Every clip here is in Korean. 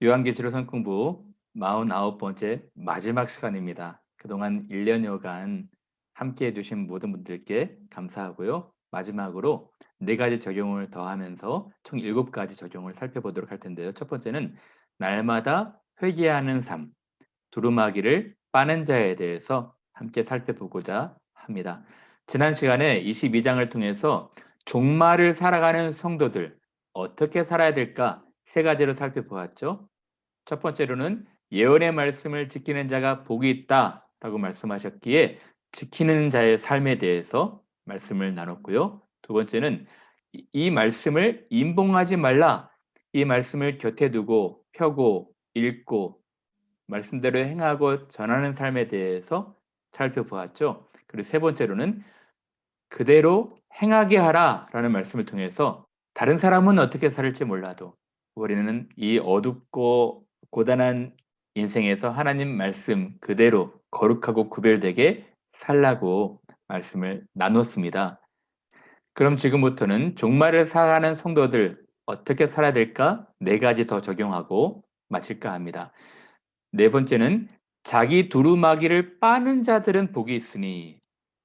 요한계시록 공부 49번째 마지막 시간입니다. 그동안 1년여간 함께해 주신 모든 분들께 감사하고요. 마지막으로 4가지 적용을 더하면서 총 7가지 적용을 살펴보도록 할 텐데요. 첫 번째는 날마다 회개하는 삶, 두루마기를 빠는 자에 대해서 함께 살펴보고자 합니다. 지난 시간에 22장을 통해서 종말을 살아가는 성도들 어떻게 살아야 될까 3가지로 살펴보았죠. 첫 번째로는 예언의 말씀을 지키는 자가 복이 있다라고 말씀하셨기에 지키는 자의 삶에 대해서 말씀을 나눴고요. 두 번째는 이 말씀을 임봉하지 말라. 이 말씀을 곁에 두고 펴고 읽고 말씀대로 행하고 전하는 삶에 대해서 살펴보았죠. 그리고 세 번째로는 그대로 행하게 하라라는 말씀을 통해서 다른 사람은 어떻게 살을지 몰라도 우리는 이 어둡고 고단한 인생에서 하나님 말씀 그대로 거룩하고 구별되게 살라고 말씀을 나눴습니다. 그럼 지금부터는 종말을 살아가는 성도들 어떻게 살아야 될까? 4가지 더 적용하고 마칠까 합니다. 네 번째는 자기 두루마기를 빠는 자들은 복이 있으니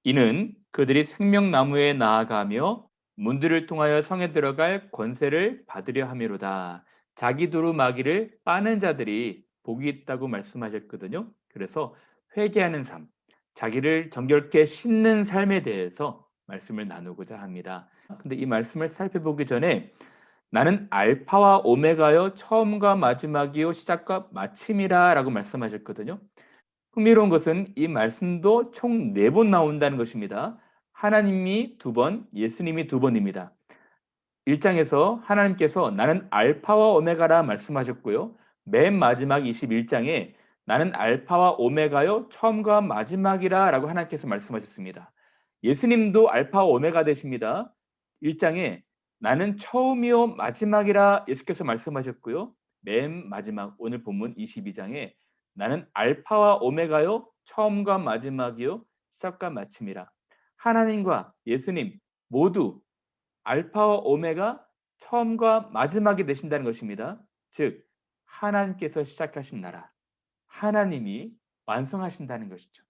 이는 그들이 생명나무에 나아가며 문들을 통하여 성에 들어갈 권세를 받으려 함이로다. 자기 두루마기를 빠는 자들이 복이 있다고 말씀하셨거든요. 그래서 회개하는 삶, 자기를 정결케 씻는 삶에 대해서 말씀을 나누고자 합니다. 근데 이 말씀을 살펴보기 전에 나는 알파와 오메가요 처음과 마지막이요 시작과 마침이라라고 말씀하셨거든요. 흥미로운 것은 이 말씀도 총 4번 나온다는 것입니다. 하나님이 2번, 예수님이 2번입니다. 1장에서 하나님께서 나는 알파와 오메가라 말씀하셨고요. 맨 마지막 21장에 나는 알파와 오메가요 처음과 마지막이라라고 하나님께서 말씀하셨습니다. 예수님도 알파와 오메가 되십니다. 1장에 나는 처음이요 마지막이라 예수께서 말씀하셨고요. 맨 마지막 오늘 본문 22장에 나는 알파와 오메가요 처음과 마지막이요 시작과 마침이라. 하나님과 예수님 모두 알파와 오메가 처음과 마지막이 되신다는 것입니다. 즉 하나님께서 시작하신 나라, 하나님이 완성하신다는 것이죠.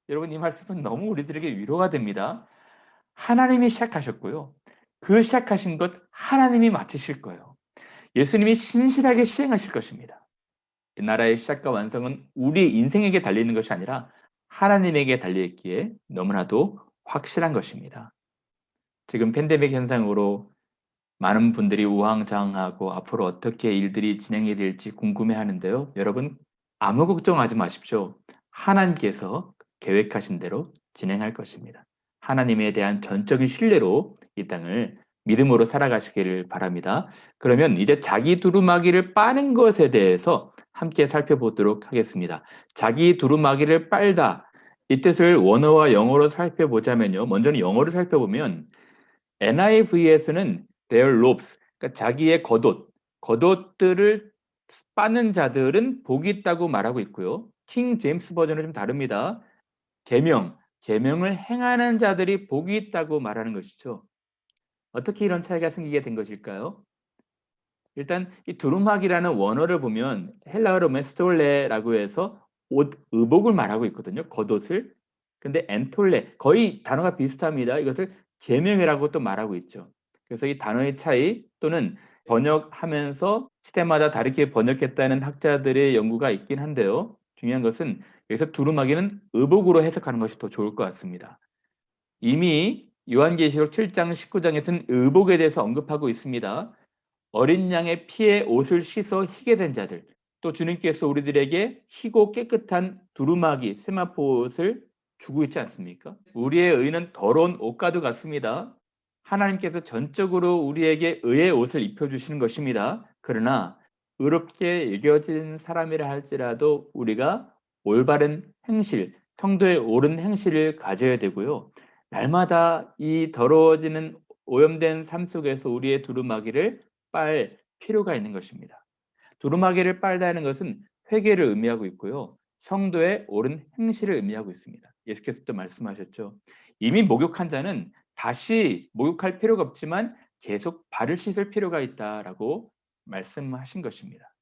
여러분 이 말씀은 너무 우리들에게 위로가 됩니다. 하나님이 시작하셨고요. 그 시작하신 것 하나님이 마치실 거예요. 예수님이 신실하게 시행하실 것입니다. 이 나라의 시작과 완성은 우리 인생에게 달리는 것이 아니라 하나님에게 달려 있기에 너무나도 확실한 것입니다. 지금 팬데믹 현상으로 많은 분들이 우왕좌왕하고 앞으로 어떻게 일들이 진행이 될지 궁금해하는데요. 여러분 아무 걱정하지 마십시오. 하나님께서 계획하신 대로 진행할 것입니다. 하나님에 대한 전적인 신뢰로 이 땅을 믿음으로 살아가시기를 바랍니다. 그러면 이제 자기 두루마기를 빠는 것에 대해서 함께 살펴보도록 하겠습니다. 자기 두루마기를 빨다. 이 뜻을 원어와 영어로 살펴보자면요. 먼저는 영어를 살펴보면 NIV에서는 their robes, 그러니까 자기의 겉옷, 겉옷들을 빠는 자들은 복이 있다고 말하고 있고요. 킹 제임스 버전은 좀 다릅니다. 계명을 행하는 자들이 복이 있다고 말하는 것이죠. 어떻게 이런 차이가 생기게 된 것일까요? 일단 이 두루마기라는 원어를 보면 헬라어로 보면 스톨레라고 해서 옷, 의복을 말하고 있거든요. 겉옷을. 근데 엔톨레 거의 단어가 비슷합니다. 이것을 계명이라고 또 말하고 있죠. 그래서 이 단어의 차이 또는 번역하면서 시대마다 다르게 번역했다는 학자들의 연구가 있긴 한데요. 중요한 것은 여기서 두루마기는 의복으로 해석하는 것이 더 좋을 것 같습니다. 이미 요한계시록 7장 19장에서는 의복에 대해서 언급하고 있습니다. 어린 양의 피에 옷을 씻어 희게 된 자들, 또 주님께서 우리들에게 희고 깨끗한 두루마기 세마포 옷을 주고 있지 않습니까? 우리의 의는 더러운 옷과도 같습니다. 하나님께서 전적으로 우리에게 의의 옷을 입혀 주시는 것입니다. 그러나 의롭게 여겨진 사람이라 할지라도 우리가 올바른 행실, 성도의 옳은 행실을 가져야 되고요. 날마다 이 더러워지는 오염된 삶 속에서 우리의 두루마기를 빨 필요가 있는 것입니다. 두루마기를 빨다는 것은 회개를 의미하고 있고요. 성도의 옳은 행실을 의미하고 있습니다. 예수께서도 말씀하셨죠. 이미 목욕한 자는 다시 목욕할 필요가 없지만 계속 발을 씻을 필요가 있다라고 말씀하신 것입니다.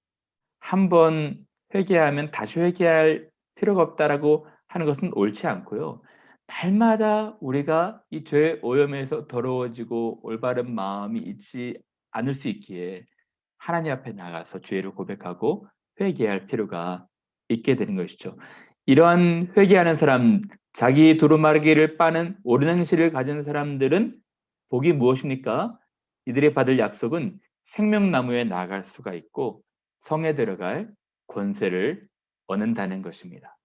한 번 회개하면 다시 회개할 필요가 없다라고 하는 것은 옳지 않고요. 날마다 우리가 이 죄의 오염에서 더러워지고 올바른 마음이 있지 않을 수 있기에 하나님 앞에 나가서 죄를 고백하고 회개할 필요가 있게 되는 것이죠. 이러한 회개하는 사람, 자기 두루마기를 빠는 옳은 행실을 가진 사람들은 복이 무엇입니까? 이들이 받을 약속은 생명나무에 나아갈 수가 있고 성에 들어갈 권세를 얻는다는 것입니다.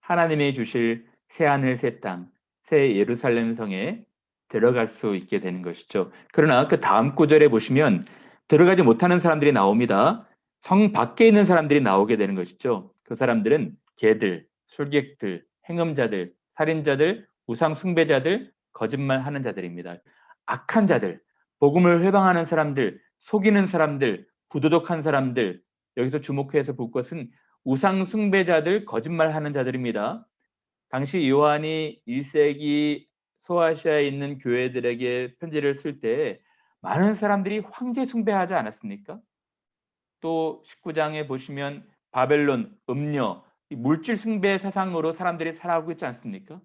하나님이 주실 새하늘 새 땅, 새 예루살렘 성에 들어갈 수 있게 되는 것이죠. 그러나 그 다음 구절에 보시면 들어가지 못하는 사람들이 나옵니다. 성 밖에 있는 사람들이 나오게 되는 것이죠. 그 사람들은 개들, 술객들, 행음자들, 살인자들, 우상 숭배자들, 거짓말하는 자들입니다. 악한 자들, 복음을 회방하는 사람들, 속이는 사람들, 부도덕한 사람들, 여기서 주목해서 볼 것은 우상 숭배자들, 거짓말하는 자들입니다. 당시 요한이 1세기 소아시아에 있는 교회들에게 편지를 쓸 때 많은 사람들이 황제 숭배하지 않았습니까? 또 19장에 보시면 바벨론, 음녀, 물질 숭배 사상으로 사람들이 살아가고 있지 않습니까?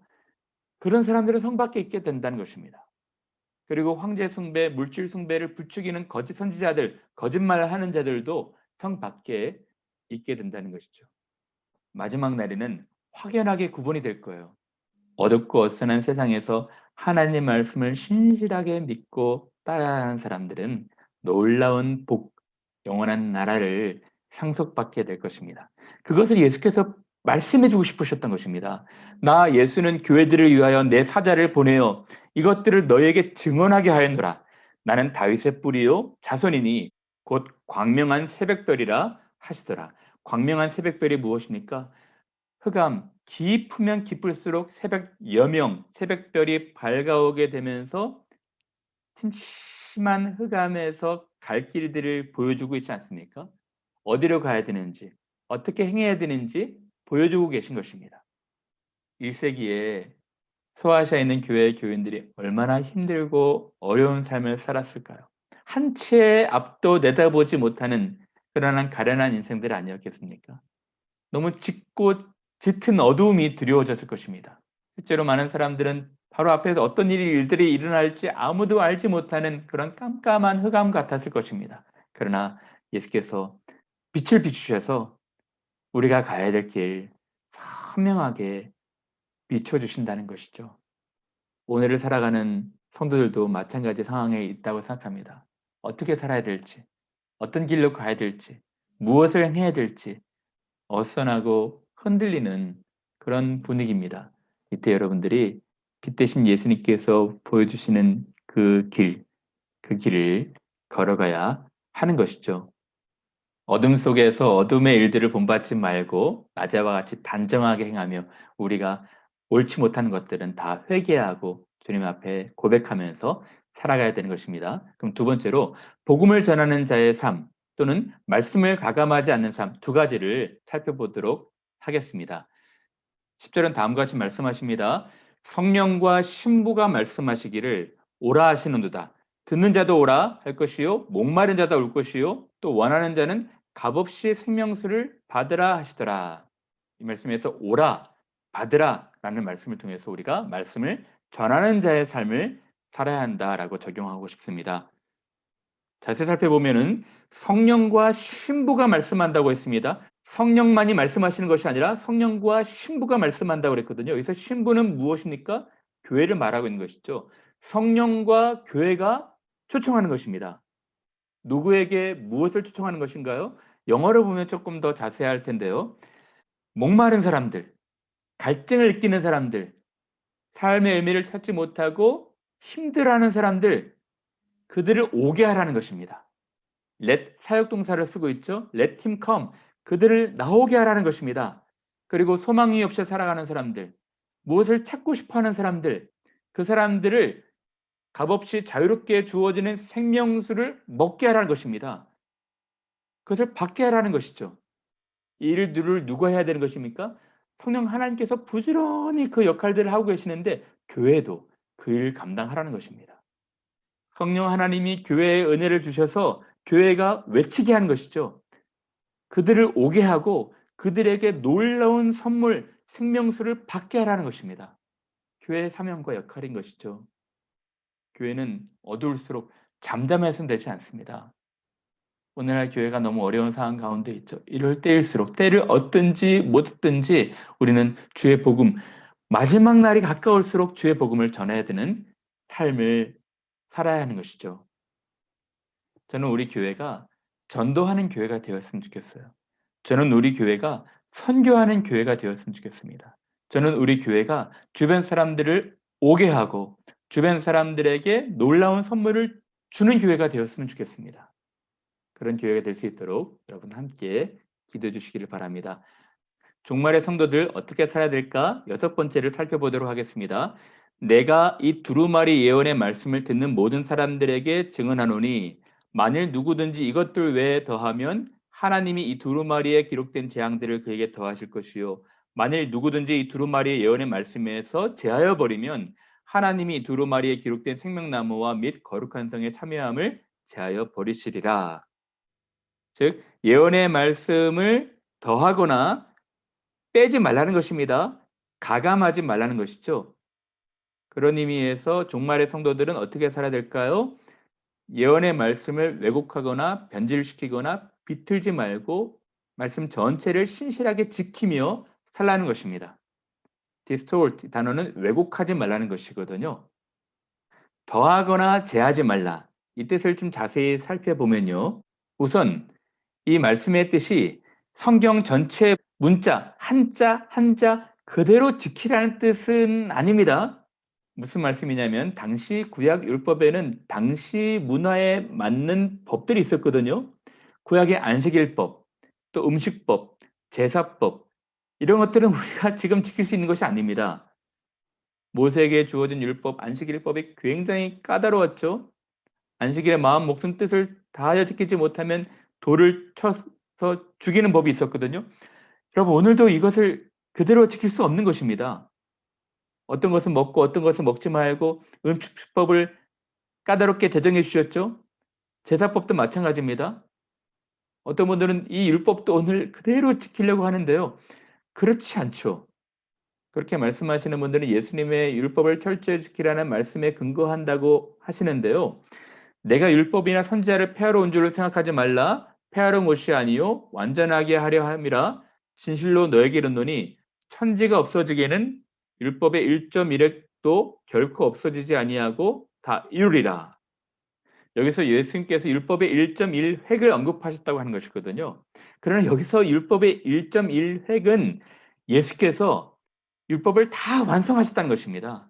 그런 사람들은 성 밖에 있게 된다는 것입니다. 그리고 황제 숭배, 물질 숭배를 부추기는 거짓 선지자들, 거짓말을 하는 자들도 성 밖에 있게 된다는 것이죠. 마지막 날에는 확연하게 구분이 될 거예요. 어둡고 어선한 세상에서 하나님 말씀을 신실하게 믿고 따라가는 사람들은 놀라운 복, 영원한 나라를 상속받게 될 것입니다. 그것을 예수께서 말씀해 주고 싶으셨던 것입니다. 나 예수는 교회들을 위하여 내 사자를 보내어 이것들을 너에게 증언하게 하였노라. 나는 다윗의 뿌리요 자손이니 곧 광명한 새벽별이라 하시더라. 광명한 새벽별이 무엇입니까? 흑암, 깊으면 깊을수록 새벽 여명, 새벽별이 밝아오게 되면서 침침한 흑암에서 갈 길들을 보여주고 있지 않습니까? 어디로 가야 되는지, 어떻게 행해야 되는지 보여주고 계신 것입니다. 1세기에 소아시아에 있는 교회 교인들이 얼마나 힘들고 어려운 삶을 살았을까요? 한 치의 앞도 내다보지 못하는 그러한 가련한 인생들 아니었겠습니까? 너무 짙고 짙은 어두움이 드리워졌을 것입니다. 실제로 많은 사람들은 바로 앞에서 어떤 일들이 일어날지 아무도 알지 못하는 그런 깜깜한 흑암 같았을 것입니다. 그러나 예수께서 빛을 비추셔서 우리가 가야 될 길 선명하게 비춰주신다는 것이죠. 오늘을 살아가는 성도들도 마찬가지 상황에 있다고 생각합니다. 어떻게 살아야 될지, 어떤 길로 가야 될지, 무엇을 행해야 될지 어수선하고 흔들리는 그런 분위기입니다. 이때 여러분들이 빛 대신 예수님께서 보여주시는 그 그 길을 걸어가야 하는 것이죠. 어둠 속에서 어둠의 일들을 본받지 말고 낮에와 같이 단정하게 행하며 우리가 옳지 못한 것들은 다 회개하고 주님 앞에 고백하면서 살아가야 되는 것입니다. 그럼 두 번째로 복음을 전하는 자의 삶 또는 말씀을 가감하지 않는 삶 두 가지를 살펴보도록 하겠습니다. 10절은 다음과 같이 말씀하십니다. 성령과 신부가 말씀하시기를 오라 하시는도다. 듣는 자도 오라 할 것이요 목마른 자도 올 것이요 또 원하는 자는 값없이 생명수를 받으라 하시더라. 이 말씀에서 오라 받으라라는 말씀을 통해서 우리가 말씀을 전하는 자의 삶을 살아야 한다라고 적용하고 싶습니다. 자세히 살펴보면은 성령과 신부가 말씀한다고 했습니다. 성령만이 말씀하시는 것이 아니라 성령과 신부가 말씀한다고 그랬거든요. 여기서 신부는 무엇입니까? 교회를 말하고 있는 것이죠. 성령과 교회가 초청하는 것입니다. 누구에게 무엇을 초청하는 것인가요? 영어로 보면 조금 더 자세할 텐데요. 목마른 사람들, 갈증을 느끼는 사람들, 삶의 의미를 찾지 못하고 힘들어하는 사람들, 그들을 오게 하라는 것입니다. let 사역동사를 쓰고 있죠. let him come. 그들을 나오게 하라는 것입니다. 그리고 소망이 없이 살아가는 사람들, 무엇을 찾고 싶어하는 사람들, 그 사람들을 값없이 자유롭게 주어지는 생명수를 먹게 하라는 것입니다. 그것을 받게 하라는 것이죠. 이 일들을 누가 해야 되는 것입니까? 성령 하나님께서 부지런히 그 역할들을 하고 계시는데 교회도 그 일을 감당하라는 것입니다. 성령 하나님이 교회에 은혜를 주셔서 교회가 외치게 하는 것이죠. 그들을 오게 하고 그들에게 놀라운 선물, 생명수를 받게 하라는 것입니다. 교회의 사명과 역할인 것이죠. 교회는 어두울수록 잠잠해서는 되지 않습니다. 오늘날 교회가 너무 어려운 상황 가운데 있죠. 이럴 때일수록 때를 얻든지 못 얻든지 우리는 주의 복음, 마지막 날이 가까울수록 주의 복음을 전해야 되는 삶을 살아야 하는 것이죠. 저는 우리 교회가 전도하는 교회가 되었으면 좋겠어요. 저는 우리 교회가 선교하는 교회가 되었으면 좋겠습니다. 저는 우리 교회가 주변 사람들을 오게 하고 주변 사람들에게 놀라운 선물을 주는 교회가 되었으면 좋겠습니다. 그런 교회가 될 수 있도록 여러분 함께 기도해 주시기를 바랍니다. 종말의 성도들 어떻게 살아야 될까? 6번째를 살펴보도록 하겠습니다. 내가 이 두루마리 예언의 말씀을 듣는 모든 사람들에게 증언하노니 만일 누구든지 이것들 외에 더하면 하나님이 이 두루마리에 기록된 재앙들을 그에게 더하실 것이요 만일 누구든지 이 두루마리의 예언의 말씀에서 제하여 버리면 하나님이 이 두루마리에 기록된 생명나무와 및 거룩한 성의 참여함을 제하여 버리시리라. 즉 예언의 말씀을 더하거나 빼지 말라는 것입니다. 가감하지 말라는 것이죠. 그런 의미에서 종말의 성도들은 어떻게 살아야 될까요? 예언의 말씀을 왜곡하거나 변질시키거나 비틀지 말고 말씀 전체를 신실하게 지키며 살라는 것입니다. distort 단어는 왜곡하지 말라는 것이거든요. 더하거나 제하지 말라. 이 뜻을 좀 자세히 살펴보면요. 우선 이 말씀의 뜻이 성경 전체 문자 한자 한자 그대로 지키라는 뜻은 아닙니다. 무슨 말씀이냐면 당시 구약 율법에는 당시 문화에 맞는 법들이 있었거든요. 구약의 안식일법, 또 음식법, 제사법 이런 것들은 우리가 지금 지킬 수 있는 것이 아닙니다. 모세에게 주어진 율법, 안식일법이 굉장히 까다로웠죠. 안식일에 마음, 목숨, 뜻을 다하여 지키지 못하면 돌을 쳐서 죽이는 법이 있었거든요. 여러분 오늘도 이것을 그대로 지킬 수 없는 것입니다. 어떤 것은 먹고 어떤 것은 먹지 말고 음식법을 까다롭게 제정해 주셨죠. 제사법도 마찬가지입니다. 어떤 분들은 이 율법도 오늘 그대로 지키려고 하는데요. 그렇지 않죠. 그렇게 말씀하시는 분들은 예수님의 율법을 철저히 지키라는 말씀에 근거한다고 하시는데요. 내가 율법이나 선지자를 폐하러 온 줄을 생각하지 말라. 폐하러 온 것이 아니요 완전하게 하려 함이라. 진실로 너에게 이르노니 천지가 없어지기에는 율법의 1.1획도 결코 없어지지 아니하고 다 이루리라. 여기서 예수님께서 율법의 1.1획을 언급하셨다고 하는 것이거든요. 그러나 여기서 율법의 1.1획은 예수께서 율법을 다 완성하셨다는 것입니다.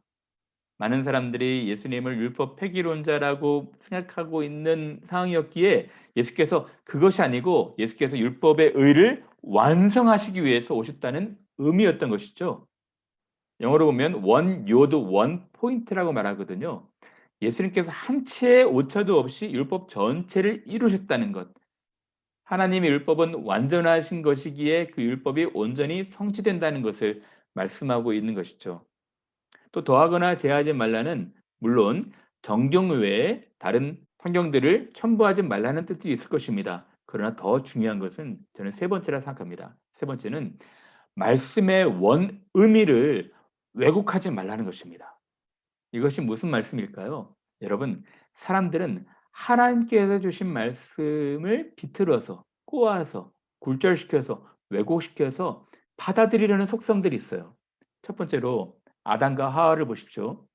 많은 사람들이 예수님을 율법 폐기론자라고 생각하고 있는 상황이었기에 예수께서 그것이 아니고 예수께서 율법의 의를 완성하시기 위해서 오셨다는 의미였던 것이죠. 영어로 보면 원 요드 원 포인트라고 말하거든요. 예수님께서 한 치의 오차도 없이 율법 전체를 이루셨다는 것. 하나님의 율법은 완전하신 것이기에 그 율법이 온전히 성취된다는 것을 말씀하고 있는 것이죠. 또 더하거나 제하지 말라는 물론 정경 외에 다른 성경들을 첨부하지 말라는 뜻이 있을 것입니다. 그러나 더 중요한 것은 저는 세 번째라 생각합니다. 세 번째는 말씀의 원 의미를 왜곡하지 말라는 것입니다. 이것이 무슨 말씀일까요? 여러분, 사람들은 하나님께서 주신 말씀을 비틀어서 꼬아서 굴절시켜서 왜곡시켜서 받아들이려는 속성들이 있어요. 첫 번째로 아담과 하와를 보십시오.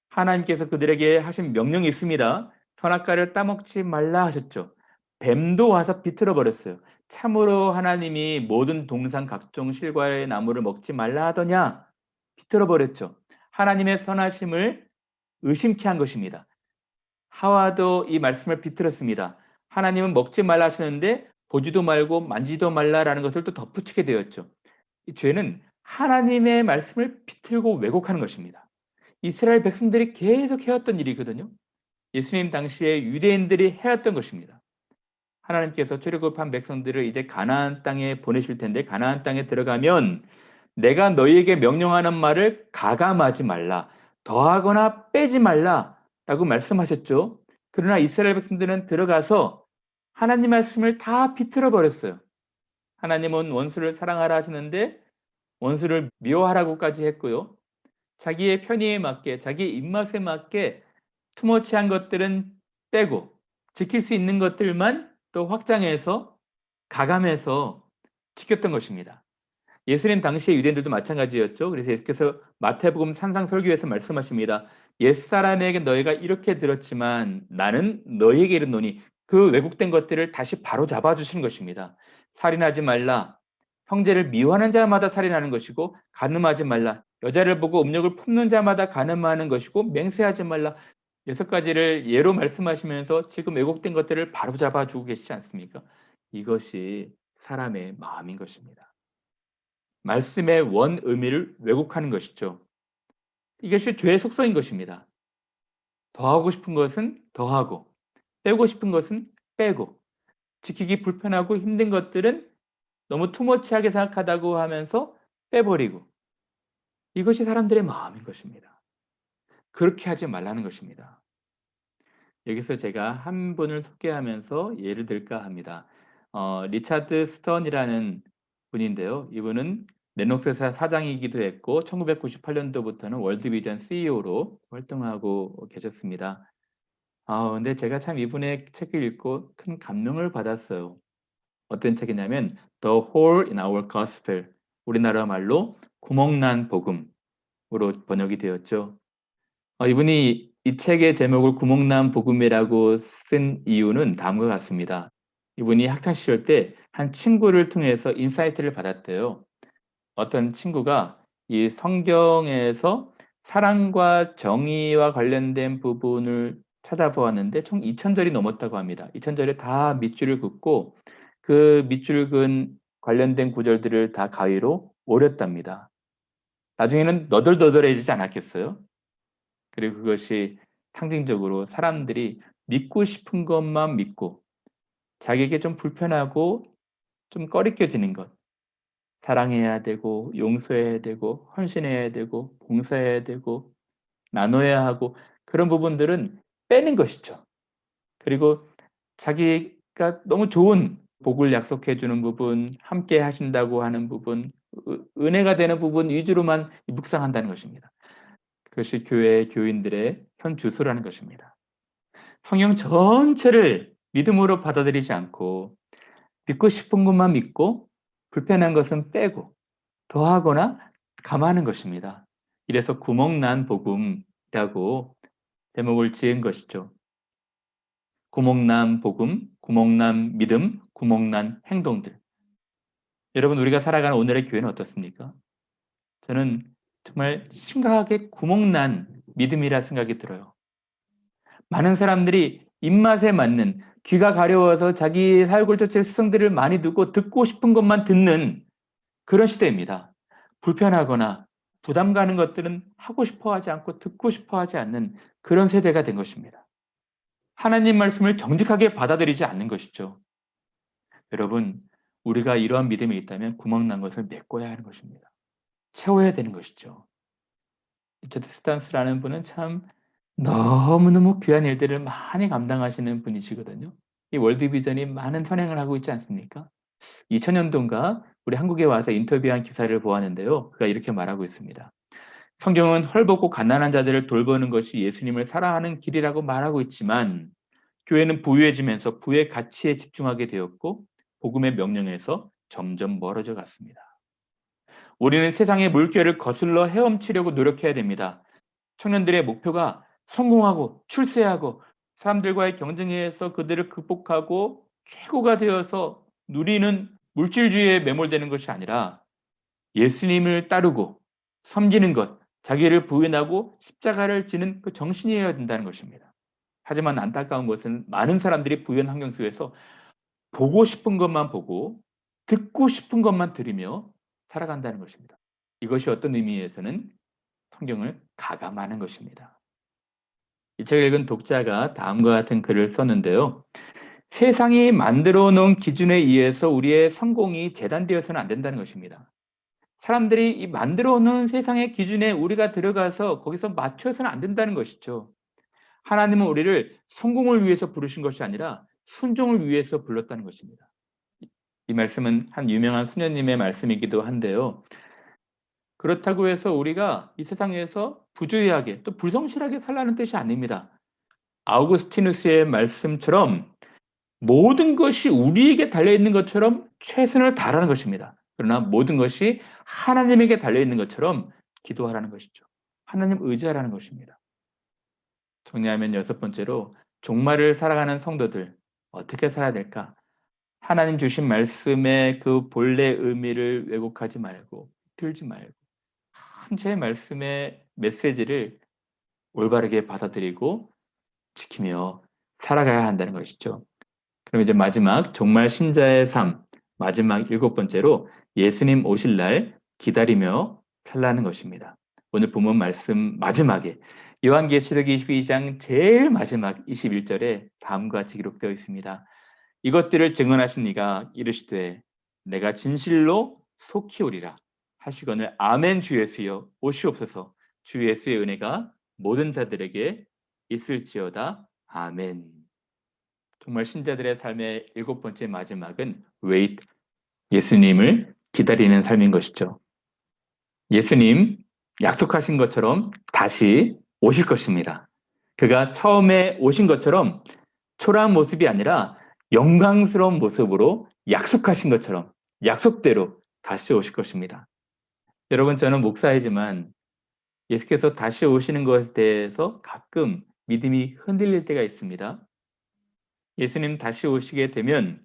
하나님께서 그들에게 하신 명령이 있습니다. 선악과를 따먹지 말라 하셨죠. 뱀도 와서 비틀어 버렸어요. 참으로 하나님이 모든 동산 각종 실과의 나무를 먹지 말라 하더냐? 비틀어 버렸죠. 하나님의 선하심을 의심케 한 것입니다. 하와도 이 말씀을 비틀었습니다. 하나님은 먹지 말라 하시는데 보지도 말고 만지도 말라라는 것을 또 덧붙이게 되었죠. 이 죄는 하나님의 말씀을 비틀고 왜곡하는 것입니다. 이스라엘 백성들이 계속 해왔던 일이거든요. 예수님 당시에 유대인들이 해왔던 것입니다. 하나님께서 출애굽한 백성들을 이제 가나안 땅에 보내실 텐데 가나안 땅에 들어가면 내가 너희에게 명령하는 말을 가감하지 말라. 더하거나 빼지 말라라고 말씀하셨죠. 그러나 이스라엘 백성들은 들어가서 하나님 말씀을 다 비틀어 버렸어요. 하나님은 원수를 사랑하라 하시는데 원수를 미워하라고까지 했고요. 자기의 편의에 맞게 자기의 입맛에 맞게 투머치한 것들은 빼고 지킬 수 있는 것들만 또 확장해서 가감해서 지켰던 것입니다. 예수님 당시의 유대인들도 마찬가지였죠. 그래서 예수께서 마태복음 산상설교에서 말씀하십니다. 옛사람에게 너희가 이렇게 들었지만 나는 너희에게 이르노니 그 왜곡된 것들을 다시 바로잡아 주시는 것입니다. 살인하지 말라. 형제를 미워하는 자마다 살인하는 것이고 간음하지 말라. 여자를 보고 음욕을 품는 자마다 간음하는 것이고 맹세하지 말라. 6가지를 예로 말씀하시면서 지금 왜곡된 것들을 바로잡아 주고 계시지 않습니까? 이것이 사람의 마음인 것입니다. 말씀의 원 의미를 왜곡하는 것이죠. 이것이 죄의 속성인 것입니다. 더하고 싶은 것은 더하고 빼고 싶은 것은 빼고 지키기 불편하고 힘든 것들은 너무 투머치하게 생각하다고 하면서 빼버리고 이것이 사람들의 마음인 것입니다. 그렇게 하지 말라는 것입니다. 여기서 제가 한 분을 소개하면서 예를 들까 합니다. 리차드 스턴이라는 분인데요. 이분은 레녹스 회사 사장이기도 했고 1998년도부터는 월드비전 CEO로 활동하고 계셨습니다. 근데 제가 참 이분의 책을 읽고 큰 감명을 받았어요. 어떤 책이냐면 The Hole in Our Gospel, 우리나라 말로 구멍난 복음으로 번역이 되었죠. 이분이 이 책의 제목을 구멍난 복음이라고 쓴 이유는 다음과 같습니다. 이분이 학창 시절 때 한 친구를 통해서 인사이트를 받았대요. 어떤 친구가 이 성경에서 사랑과 정의와 관련된 부분을 찾아보았는데 총 2,000절이 넘었다고 합니다. 2,000절에 다 밑줄을 긋고 그 밑줄 긋은 관련된 구절들을 다 가위로 오렸답니다. 나중에는 너덜너덜해지지 않았겠어요? 그리고 그것이 상징적으로 사람들이 믿고 싶은 것만 믿고 자기에게 좀 불편하고 좀 꺼리껴지는 것, 사랑해야 되고 용서해야 되고 헌신해야 되고 봉사해야 되고 나눠야 하고 그런 부분들은 빼는 것이죠. 그리고 자기가 너무 좋은 복을 약속해 주는 부분, 함께 하신다고 하는 부분, 은혜가 되는 부분 위주로만 묵상한다는 것입니다. 그것이 교회 교인들의 현 주소라는 것입니다. 성경 전체를 믿음으로 받아들이지 않고 믿고 싶은 것만 믿고 불편한 것은 빼고 더하거나 감하는 것입니다. 이래서 구멍난 복음이라고 제목을 지은 것이죠. 구멍난 복음, 구멍난 믿음, 구멍난 행동들. 여러분 우리가 살아가는 오늘의 교회는 어떻습니까? 저는 정말 심각하게 구멍난 믿음이라 생각이 들어요. 많은 사람들이 입맛에 맞는 귀가 가려워서 자기 사욕을 쫓을 스승들을 많이 두고 듣고 싶은 것만 듣는 그런 시대입니다. 불편하거나 부담 가는 것들은 하고 싶어 하지 않고 듣고 싶어 하지 않는 그런 세대가 된 것입니다. 하나님 말씀을 정직하게 받아들이지 않는 것이죠. 여러분, 우리가 이러한 믿음이 있다면 구멍난 것을 메꿔야 하는 것입니다. 채워야 되는 것이죠. 리처드 스탄스라는 분은 참 너무너무 귀한 일들을 많이 감당하시는 분이시거든요. 이 월드비전이 많은 선행을 하고 있지 않습니까? 2000년도인가 우리 한국에 와서 인터뷰한 기사를 보았는데요. 그가 이렇게 말하고 있습니다. 성경은 헐벗고 가난한 자들을 돌보는 것이 예수님을 사랑하는 길이라고 말하고 있지만 교회는 부유해지면서 부의 가치에 집중하게 되었고 복음의 명령에서 점점 멀어져 갔습니다. 우리는 세상의 물결을 거슬러 헤엄치려고 노력해야 됩니다. 청년들의 목표가 성공하고 출세하고 사람들과의 경쟁에서 그들을 극복하고 최고가 되어서 누리는 물질주의에 매몰되는 것이 아니라 예수님을 따르고 섬기는 것, 자기를 부인하고 십자가를 지는 그 정신이어야 된다는 것입니다. 하지만 안타까운 것은 많은 사람들이 부유한 환경 속에서 보고 싶은 것만 보고 듣고 싶은 것만 들으며 살아간다는 것입니다. 이것이 어떤 의미에서는 성경을 가감하는 것입니다. 이 책을 읽은 독자가 다음과 같은 글을 썼는데요. 세상이 만들어 놓은 기준에 의해서 우리의 성공이 재단되어서는 안 된다는 것입니다. 사람들이 이 만들어 놓은 세상의 기준에 우리가 들어가서 거기서 맞춰서는 안 된다는 것이죠. 하나님은 우리를 성공을 위해서 부르신 것이 아니라 순종을 위해서 불렀다는 것입니다. 이 말씀은 한 유명한 수녀님의 말씀이기도 한데요. 그렇다고 해서 우리가 이 세상에서 부주의하게 또 불성실하게 살라는 뜻이 아닙니다. 아우구스티누스의 말씀처럼 모든 것이 우리에게 달려있는 것처럼 최선을 다하라는 것입니다. 그러나 모든 것이 하나님에게 달려있는 것처럼 기도하라는 것이죠. 하나님 의지하라는 것입니다. 정리하면 여섯 번째로 종말을 살아가는 성도들 어떻게 살아야 될까? 하나님 주신 말씀의 그 본래 의미를 왜곡하지 말고 틀지 말고 한 제 말씀의 메시지를 올바르게 받아들이고 지키며 살아가야 한다는 것이죠. 그럼 이제 마지막 종말 신자의 삶 마지막 일곱 번째로 예수님 오실 날 기다리며 살라는 것입니다. 오늘 본문 말씀 마지막에 요한계시록 22장 제일 마지막 21절에 다음과 같이 기록되어 있습니다. 이것들을 증언하신 이가 이르시되 내가 진실로 속히 오리라 하시거늘 아멘 주 예수여 오시옵소서 주 예수의 은혜가 모든 자들에게 있을지어다 아멘. 정말 신자들의 삶의 일곱 번째 마지막은 wait, 예수님을 기다리는 삶인 것이죠. 예수님 약속하신 것처럼 다시 오실 것입니다. 그가 처음에 오신 것처럼 초라한 모습이 아니라 영광스러운 모습으로 약속하신 것처럼 약속대로 다시 오실 것입니다. 여러분, 저는 목사이지만 예수께서 다시 오시는 것에 대해서 가끔 믿음이 흔들릴 때가 있습니다. 예수님 다시 오시게 되면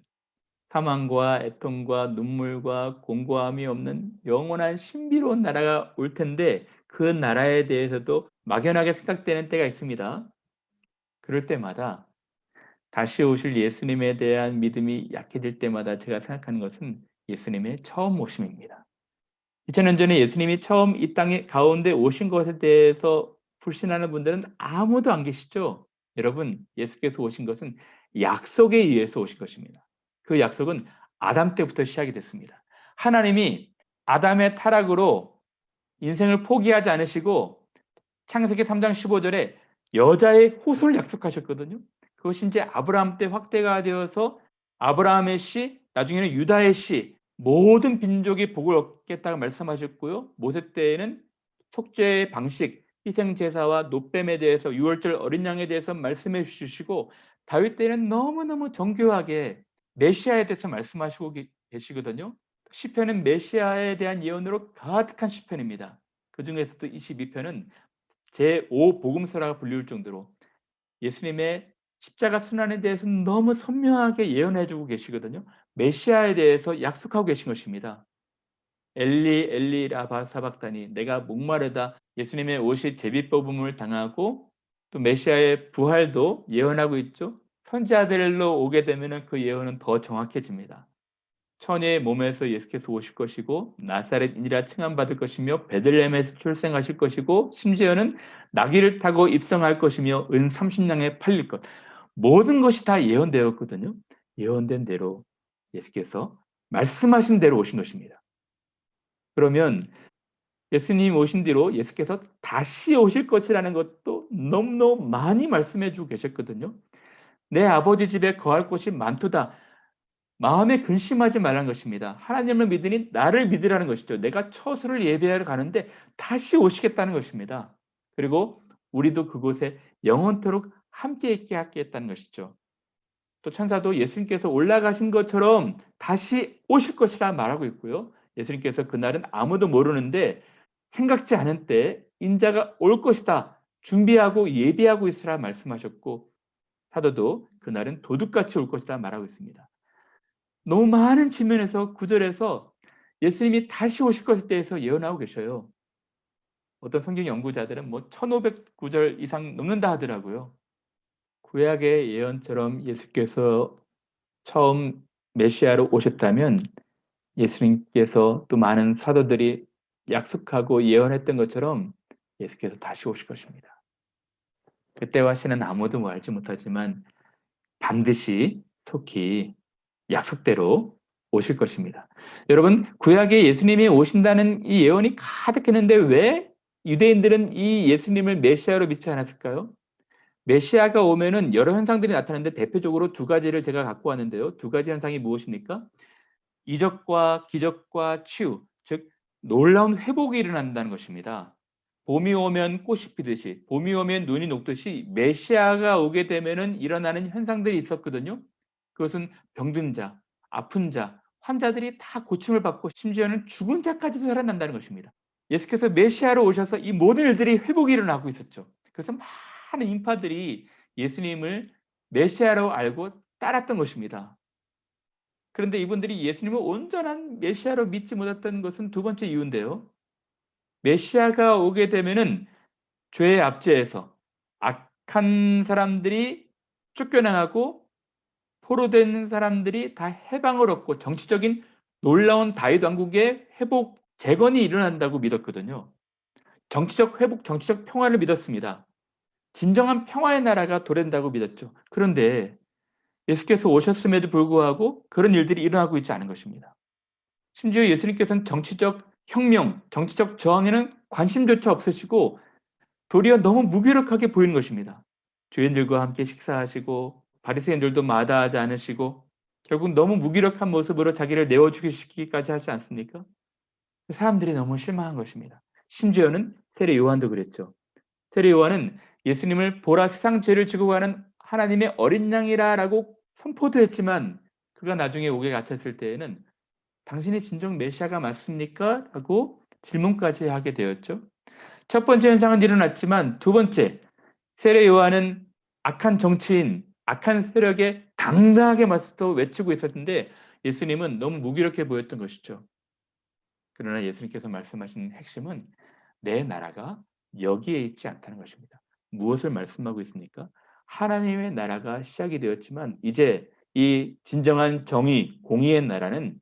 사망과 애통과 눈물과 공고함이 없는 영원한 신비로운 나라가 올 텐데 그 나라에 대해서도 막연하게 생각되는 때가 있습니다. 그럴 때마다 다시 오실 예수님에 대한 믿음이 약해질 때마다 제가 생각하는 것은 예수님의 처음 오심입니다. 2000년 전에 예수님이 처음 이 땅에 가운데 오신 것에 대해서 불신하는 분들은 아무도 안 계시죠? 여러분, 예수께서 오신 것은 약속에 의해서 오신 것입니다. 그 약속은 아담 때부터 시작이 됐습니다. 하나님이 아담의 타락으로 인생을 포기하지 않으시고 창세기 3장 15절에 여자의 후손을 약속하셨거든요. 그것이 이제 아브라함 때 확대가 되어서 아브라함의 씨, 나중에는 유다의 씨, 모든 민족이 복을 얻겠다고 말씀하셨고요. 모세 때에는 속죄의 방식, 희생 제사와 노뱀에 대해서 유월절 어린 양에 대해서 말씀해 주시고 다윗 때는 너무너무 정교하게 메시아에 대해서 말씀하시고 계시거든요. 시편은 메시아에 대한 예언으로 가득한 시편입니다. 그중에서도 22편은 제5복음서라고 불릴 정도로 예수님의 십자가 순환에 대해서 너무 선명하게 예언해 주고 계시거든요. 메시아에 대해서 약속하고 계신 것입니다. 엘리 엘리 라바 사박다니 내가 목마르다. 예수님의 옷이 제비뽑음을 당하고 또 메시아의 부활도 예언하고 있죠. 선지자들로 오게 되면 그 예언은 더 정확해집니다. 처녀의 몸에서 예수께서 오실 것이고 나사렛인이라 칭함받을 것이며 베들레헴에서 출생하실 것이고 심지어는 나귀를 타고 입성할 것이며 은 30냥에 팔릴 것. 모든 것이 다 예언되었거든요. 예언된 대로 예수께서 말씀하신 대로 오신 것입니다. 그러면 예수님 오신 뒤로 예수께서 다시 오실 것이라는 것도 너무너무 많이 말씀해 주고 계셨거든요. 내 아버지 집에 거할 곳이 많도다. 마음에 근심하지 말라는 것입니다. 하나님을 믿으니 나를 믿으라는 것이죠. 내가 처소를 예배하러 가는데 다시 오시겠다는 것입니다. 그리고 우리도 그곳에 영원토록 함께 있게 하겠다는 것이죠. 또 천사도 예수님께서 올라가신 것처럼 다시 오실 것이라 말하고 있고요. 예수님께서 그날은 아무도 모르는데 생각지 않은 때 인자가 올 것이다. 준비하고 예비하고 있으라 말씀하셨고 사도도 그날은 도둑같이 올 것이다 말하고 있습니다. 너무 많은 측면에서 구절에서 예수님이 다시 오실 것에 대해서 예언하고 계셔요. 어떤 성경 연구자들은 뭐 1500구절 이상 넘는다 하더라고요. 구약의 예언처럼 예수께서 처음 메시아로 오셨다면 예수님께서 또 많은 사도들이 약속하고 예언했던 것처럼 예수께서 다시 오실 것입니다. 그때와 시는 아무도 뭐 알지 못하지만 반드시 속히 약속대로 오실 것입니다. 여러분, 구약에 예수님이 오신다는 이 예언이 가득했는데 왜 유대인들은 이 예수님을 메시아로 믿지 않았을까요? 메시아가 오면은 여러 현상들이 나타나는데 대표적으로 두 가지를 제가 갖고 왔는데요. 두 가지 현상이 무엇입니까? 이적과 기적과 치유, 즉 놀라운 회복이 일어난다는 것입니다. 봄이 오면 꽃이 피듯이, 봄이 오면 눈이 녹듯이 메시아가 오게 되면은 일어나는 현상들이 있었거든요. 그것은 병든 자, 아픈 자, 환자들이 다 고침을 받고 심지어는 죽은 자까지도 살아난다는 것입니다. 예수께서 메시아로 오셔서 이 모든 일들이 회복이 일어나고 있었죠. 그래서 많은 인파들이 예수님을 메시아로 알고 따랐던 것입니다. 그런데 이분들이 예수님을 온전한 메시아로 믿지 못했던 것은 두 번째 이유인데요. 메시아가 오게 되면은 죄의 압제에서 악한 사람들이 쫓겨나가고 포로된 사람들이 다 해방을 얻고 정치적인 놀라운 다윗 왕국의 회복 재건이 일어난다고 믿었거든요. 정치적 회복, 정치적 평화를 믿었습니다. 진정한 평화의 나라가 도래한다고 믿었죠. 그런데 예수께서 오셨음에도 불구하고 그런 일들이 일어나고 있지 않은 것입니다. 심지어 예수님께서는 정치적 혁명, 정치적 저항에는 관심조차 없으시고 도리어 너무 무기력하게 보이는 것입니다. 죄인들과 함께 식사하시고 바리새인들도 마다하지 않으시고 결국 너무 무기력한 모습으로 자기를 내어 죽이시기까지 하지 않습니까? 사람들이 너무 실망한 것입니다. 심지어는 세례 요한도 그랬죠. 세례 요한은 예수님을 보라 세상 죄를 지고 가는 하나님의 어린 양이라라고 선포도 했지만 그가 나중에 옥에 갇혔을 때에는 당신이 진정 메시아가 맞습니까? 라고 질문까지 하게 되었죠. 첫 번째 현상은 일어났지만 두 번째, 세례 요한은 악한 정치인, 악한 세력에 당당하게 맞서 외치고 있었는데 예수님은 너무 무기력해 보였던 것이죠. 그러나 예수님께서 말씀하신 핵심은 내 나라가 여기에 있지 않다는 것입니다. 무엇을 말씀하고 있습니까? 하나님의 나라가 시작이 되었지만 이제 이 진정한 정의, 공의의 나라는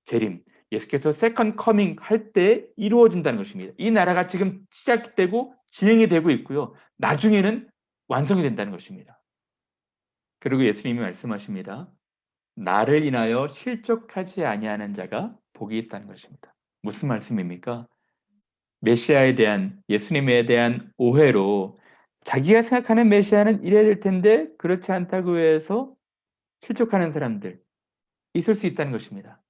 재림, 예수께서 세컨 커밍 할 때 이루어진다는 것입니다. 이 나라가 지금 시작되고 진행이 되고 있고요. 나중에는 완성이 된다는 것입니다. 그리고 예수님이 말씀하십니다. 나를 인하여 실족하지 아니하는 자가 복이 있다는 것입니다. 무슨 말씀입니까? 메시아에 대한 예수님에 대한 오해로 자기가 생각하는 메시아는 이래야 될 텐데 그렇지 않다고 해서 실족하는 사람들 있을 수 있다는 것입니다.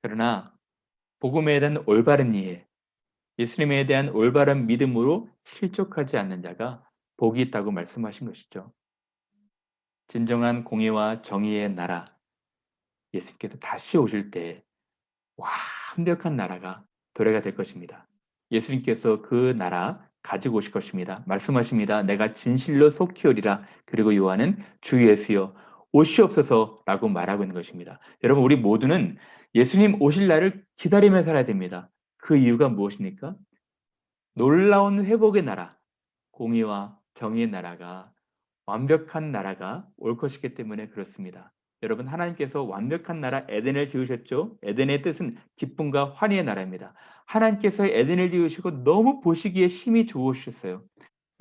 그러나 복음에 대한 올바른 이해, 예수님에 대한 올바른 믿음으로 실족하지 않는 자가 복이 있다고 말씀하신 것이죠. 진정한 공의와 정의의 나라, 예수께서 다시 오실 때 완벽한 나라가 도래가 될 것입니다. 예수님께서 그 나라 가지고 오실 것입니다. 말씀하십니다. 내가 진실로 속히 오리라. 그리고 요한은 주 예수여 오시옵소서라고 말하고 있는 것입니다. 여러분 우리 모두는 예수님 오실 날을 기다리며 살아야 됩니다. 그 이유가 무엇입니까? 놀라운 회복의 나라, 공의와 정의의 나라가 완벽한 나라가 올 것이기 때문에 그렇습니다. 여러분 하나님께서 완벽한 나라 에덴을 지으셨죠. 에덴의 뜻은 기쁨과 환희의 나라입니다. 하나님께서 에덴을 지으시고 너무 보시기에 심히 좋으셨어요.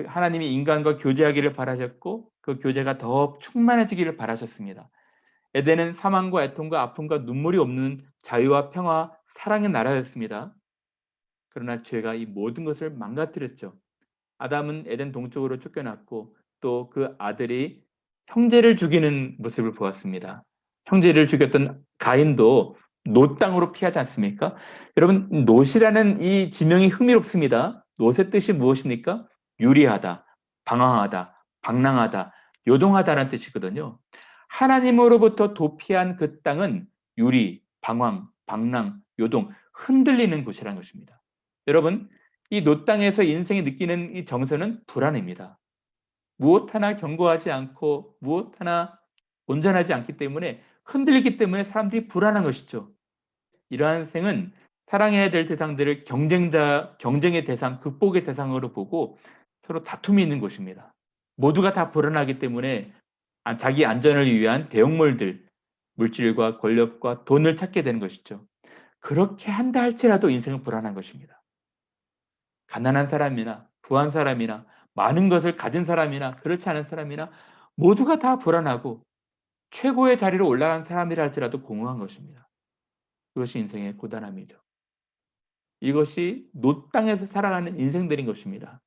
하나님이 인간과 교제하기를 바라셨고 그 교제가 더 충만해지기를 바라셨습니다. 에덴은 사망과 애통과 아픔과 눈물이 없는 자유와 평화, 사랑의 나라였습니다. 그러나 죄가 이 모든 것을 망가뜨렸죠. 아담은 에덴 동쪽으로 쫓겨났고 또 그 아들이 형제를 죽이는 모습을 보았습니다. 형제를 죽였던 가인도 노 땅으로 피하지 않습니까? 여러분 노시라는 이 지명이 흥미롭습니다. 노의 뜻이 무엇입니까? 유리하다, 방황하다, 방랑하다, 요동하다라는 뜻이거든요. 하나님으로부터 도피한 그 땅은 유리, 방황, 방랑, 요동, 흔들리는 곳이라는 것입니다. 여러분 이 노 땅에서 인생이 느끼는 이 정서는 불안입니다. 무엇 하나 견고하지 않고 무엇 하나 온전하지 않기 때문에 흔들리기 때문에 사람들이 불안한 것이죠. 이러한 생은 사랑해야 될 대상들을 경쟁의 대상, 극복의 대상으로 보고 서로 다툼이 있는 곳입니다. 모두가 다 불안하기 때문에 자기 안전을 위한 대형물들, 물질과 권력과 돈을 찾게 되는 것이죠. 그렇게 한다 할지라도 인생은 불안한 것입니다. 가난한 사람이나 부한 사람이나 많은 것을 가진 사람이나 그렇지 않은 사람이나 모두가 다 불안하고 최고의 자리로 올라간 사람이라 할지라도 공허한 것입니다. 그것이 인생의 고단함이죠. 이것이 노 땅에서 살아가는 인생들인 것입니다.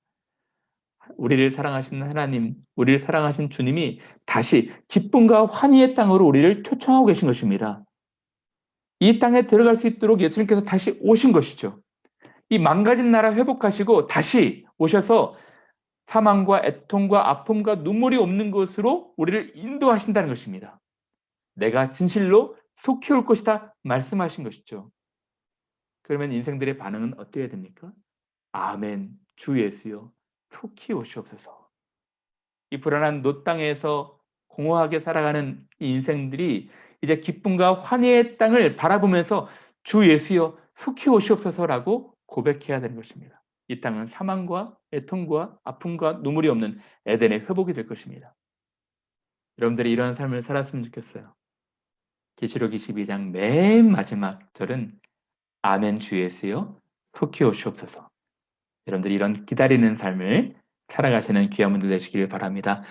우리를 사랑하시는 하나님, 우리를 사랑하신 주님이 다시 기쁨과 환희의 땅으로 우리를 초청하고 계신 것입니다. 이 땅에 들어갈 수 있도록 예수님께서 다시 오신 것이죠. 이 망가진 나라 회복하시고 다시 오셔서 사망과 애통과 아픔과 눈물이 없는 곳으로 우리를 인도하신다는 것입니다. 내가 진실로 속히 올 것이다 말씀하신 것이죠. 그러면 인생들의 반응은 어떻게 됩니까? 아멘, 주 예수여, 속히 오시옵소서. 이 불안한 노 땅에서 공허하게 살아가는 이 인생들이 이제 기쁨과 환희의 땅을 바라보면서 주 예수여, 속히 오시옵소서라고 고백해야 되는 것입니다. 이 땅은 사망과 애통과 아픔과 눈물이 없는 에덴의 회복이 될 것입니다. 여러분들이 이런 삶을 살았으면 좋겠어요. 계시록 22장 맨 마지막 절은 아멘 주 예수여 속히 오시옵소서. 여러분들이 이런 기다리는 삶을 살아가시는 귀한 분들 되시기를 바랍니다.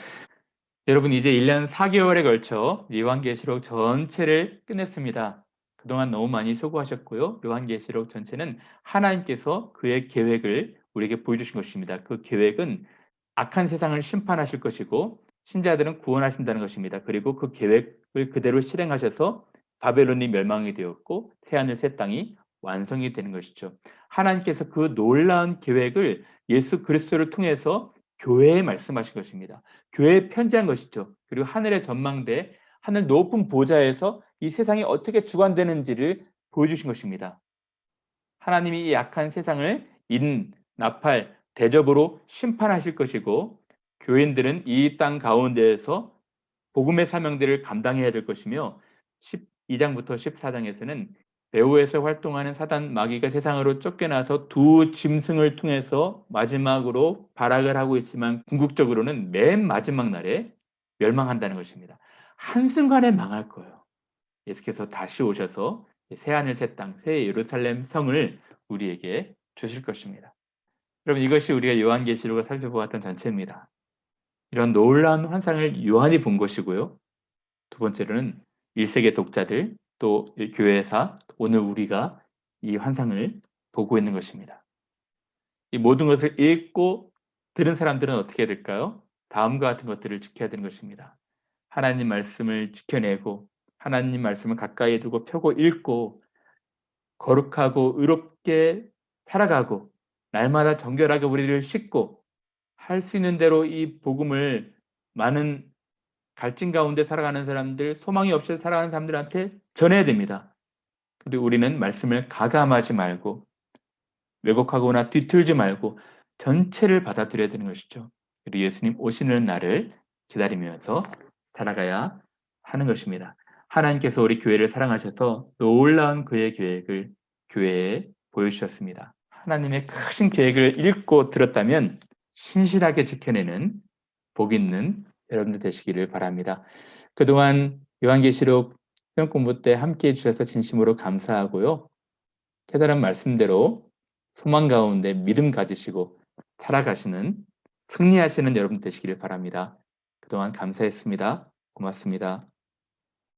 여러분 이제 1년 4개월에 걸쳐 요한계시록 전체를 끝냈습니다. 그동안 너무 많이 수고하셨고요. 요한계시록 전체는 하나님께서 그의 계획을 우리에게 보여주신 것입니다. 그 계획은 악한 세상을 심판하실 것이고 신자들은 구원하신다는 것입니다. 그리고 그 계획을 그대로 실행하셔서 바벨론이 멸망이 되었고 새하늘 새 땅이 완성이 되는 것이죠. 하나님께서 그 놀라운 계획을 예수 그리스도를 통해서 교회에 말씀하신 것입니다. 교회에 편지한 것이죠. 그리고 하늘의 전망대, 하늘 높은 보좌에서 이 세상이 어떻게 주관되는지를 보여주신 것입니다. 하나님이 이 악한 세상을 나팔, 대접으로 심판하실 것이고 교인들은 이 땅 가운데에서 복음의 사명들을 감당해야 될 것이며 12장부터 14장에서는 배후에서 활동하는 사단 마귀가 세상으로 쫓겨나서 두 짐승을 통해서 마지막으로 발악을 하고 있지만 궁극적으로는 맨 마지막 날에 멸망한다는 것입니다. 한순간에 망할 거예요. 예수께서 다시 오셔서 새하늘 새 땅, 새 예루살렘 성을 우리에게 주실 것입니다. 여러분 이것이 우리가 요한계시록을 살펴보았던 전체입니다. 이런 놀라운 환상을 요한이 본 것이고요. 두 번째로는 1세기 독자들 또 교회사 오늘 우리가 이 환상을 보고 있는 것입니다. 이 모든 것을 읽고 들은 사람들은 어떻게 될까요? 다음과 같은 것들을 지켜야 되는 것입니다. 하나님 말씀을 지켜내고 하나님 말씀을 가까이 두고 펴고 읽고 거룩하고 의롭게 살아가고 날마다 정결하게 우리를 씻고 할 수 있는 대로 이 복음을 많은 갈증 가운데 살아가는 사람들, 소망이 없이 살아가는 사람들한테 전해야 됩니다. 그리고 우리는 말씀을 가감하지 말고 왜곡하거나 뒤틀지 말고 전체를 받아들여야 되는 것이죠. 그리고 예수님 오시는 날을 기다리면서 살아가야 하는 것입니다. 하나님께서 우리 교회를 사랑하셔서 놀라운 그의 계획을 교회에 보여주셨습니다. 하나님의 크신 계획을 읽고 들었다면 신실하게 지켜내는 복 있는 여러분들 되시기를 바랍니다. 그동안 요한계시록 시험 공부 때 함께해 주셔서 진심으로 감사하고요. 깨달은 말씀대로 소망 가운데 믿음 가지시고 살아가시는 승리하시는 여러분 되시기를 바랍니다. 그동안 감사했습니다. 고맙습니다.